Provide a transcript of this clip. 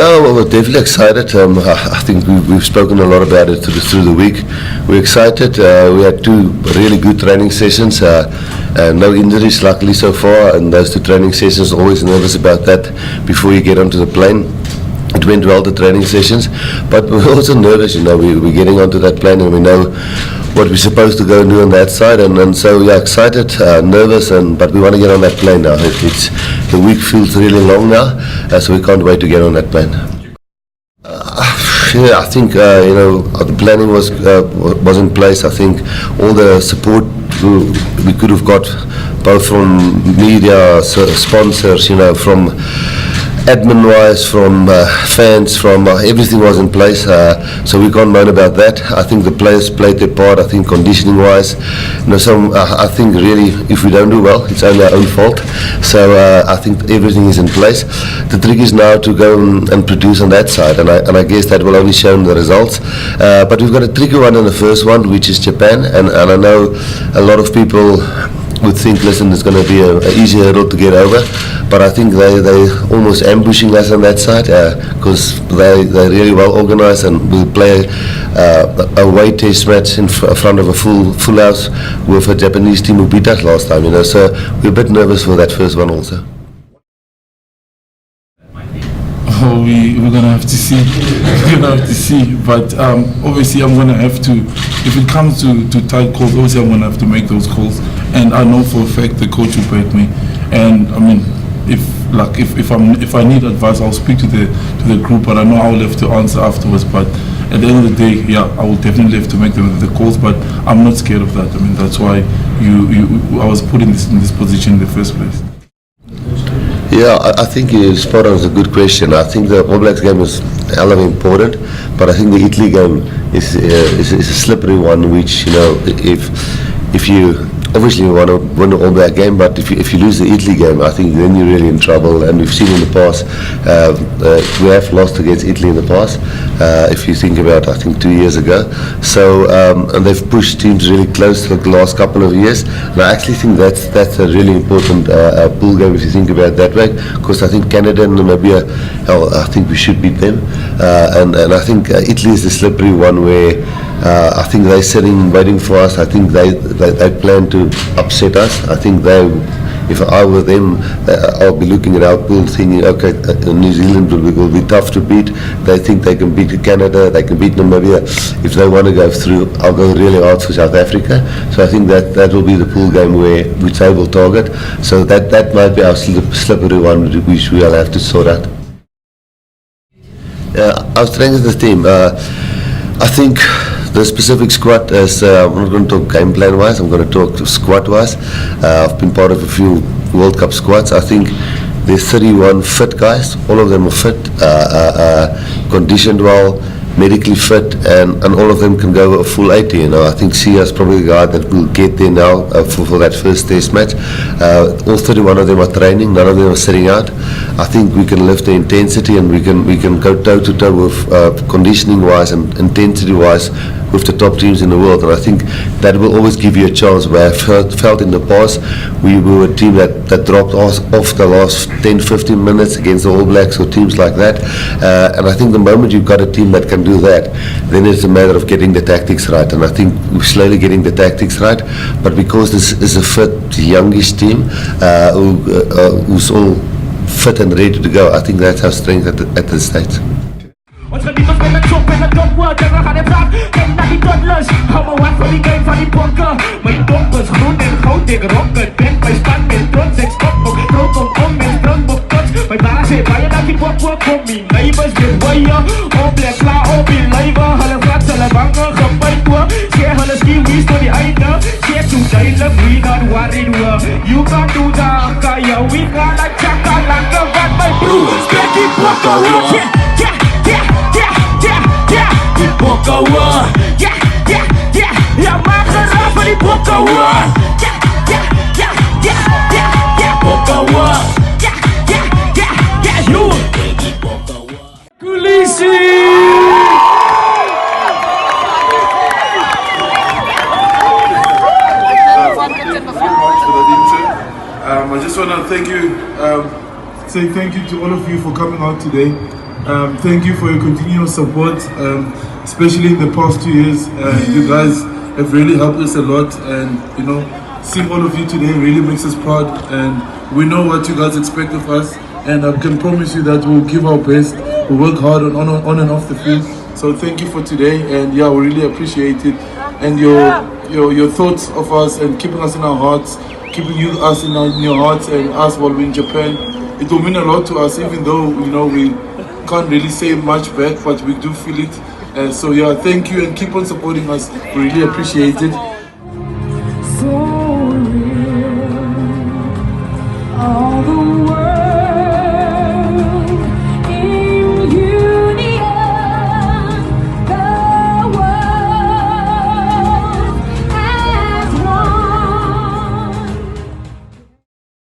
No, well, we're definitely excited. I think we've spoken a lot about it through the week. We're excited. We had 2 really good training sessions. No injuries, luckily, so far. And those 2 training sessions, always nervous about that before you get onto the plane. It went well, the training sessions, but we're also nervous, we're getting onto that plane and we know what we're supposed to go and do on that side, and so we are excited, nervous, but we want to get on that plane now. The week feels really long now, so we can't wait to get on that plane. I think the planning was in place. I think all the support we could have got, both from media, sponsors, from admin-wise, from fans, from everything was in place, so we can't moan about that. I think the players played their part. I think conditioning-wise, I think really if we don't do well, it's only our own fault. So I think everything is in place. The trick is now to go and produce on that side, and I guess that will only show in the results. But we've got a tricky one in the first one, which is Japan, and I know a lot of people would think, listen, it's going to be an easy hurdle to get over, but I think they're almost ambushing us on that side, because they're really well organised, and we'll play a away test match in front of a full house with a Japanese team who beat us last time, so we're a bit nervous for that first one also. Oh, we're gonna have to see. We're gonna have to see. But obviously, I'm gonna have to. If it comes to tight calls, obviously, I'm gonna have to make those calls. And I know for a fact the coach will back me. And I mean, if I need advice, I'll speak to the group. But I know I'll have to answer afterwards. But at the end of the day, yeah, I will definitely have to make the calls. But I'm not scared of that. I mean, that's why I was put in this position in the first place. Yeah, I think you're spot on. It's a good question. I think the All Blacks game is hell of important, but I think the Italy game is a slippery one. Which if you obviously want to win the All Black game, but if you lose the Italy game, I think then you're really in trouble. And we've seen in the past, we have lost against Italy in the past. If you think about, I think 2 years ago. So and they've pushed teams really close for the last couple of years. And I actually think that's a really important pool game if you think about it that way. Because I think Canada and Namibia, I think we should beat them. And I think Italy is the slippery one where I think they're sitting waiting for us. I think they plan to upset us. I think if I were them, I'll be looking at our pool thinking, okay, New Zealand will be tough to beat. They think they can beat Canada, they can beat Namibia. If they want to go through, I'll go really hard for South Africa. So I think that will be the pool game which they will target. So that might be our slippery one which we'll have to sort out. Our strength of the team, I think the specific squad is, I'm not going to talk game plan wise, I'm going to talk squad wise. I've been part of a few World Cup squads. I think there's 31 fit guys, all of them are fit, conditioned well, medically fit, and all of them can go a full 80. I think Sia's probably the guy that will get there now for that first test match. All 31 of them are training, none of them are sitting out. I think we can lift the intensity, and we can go toe to toe with conditioning wise and intensity wise with the top teams in the world, and I think that will always give you a chance. Where I've felt in the past, we were a team that dropped off the last 10-15 minutes against the All Blacks or teams like that, and I think the moment you've got a team that can do that, then it's a matter of getting the tactics right, and I think we're slowly getting the tactics right. But because this is a fit, youngish team who's all fit and ready to go, I think that's our strength at this stage. Ons geliefdes met 'n chop en 'n dop woord, jy gaan net praat, kyk na die toddlers, hou maar wat van die game van die pokker. My dop is groen en goud, ek rocket, ben my span met trots, ek skop ook, rook om met Springbok touch. My baas sê, baie dankie pop kom my neighbors met wire, All Black klaar op die lywe, hulle vat hulle bange gebyt oor, sê hulle skiwies tot die einde, sê toe duidelik, we not worried oor, you can do that, kaya we gaan like chakalaka, wat my broers, get die pokker oor, die pokker oor, ja maak geraaf van die pokker oor, pokker oor, you, Kulisi! I just want to thank you, say thank you to all of you for coming out today. Thank you for your continuous support, especially in the past 2 years. You guys have really helped us a lot, and you know, seeing all of you today really makes us proud. And we know what you guys expect of us, and I can promise you that we'll give our best. We'll work hard on and off the field. So thank you for today, and yeah, we really appreciate it. And your thoughts of us and keeping us in our hearts, keeping us in your hearts, and us while we're in Japan. It will mean a lot to us, even though you know we can't really say much back, but we do feel it. So yeah, thank you, and keep on supporting us. We really appreciate it.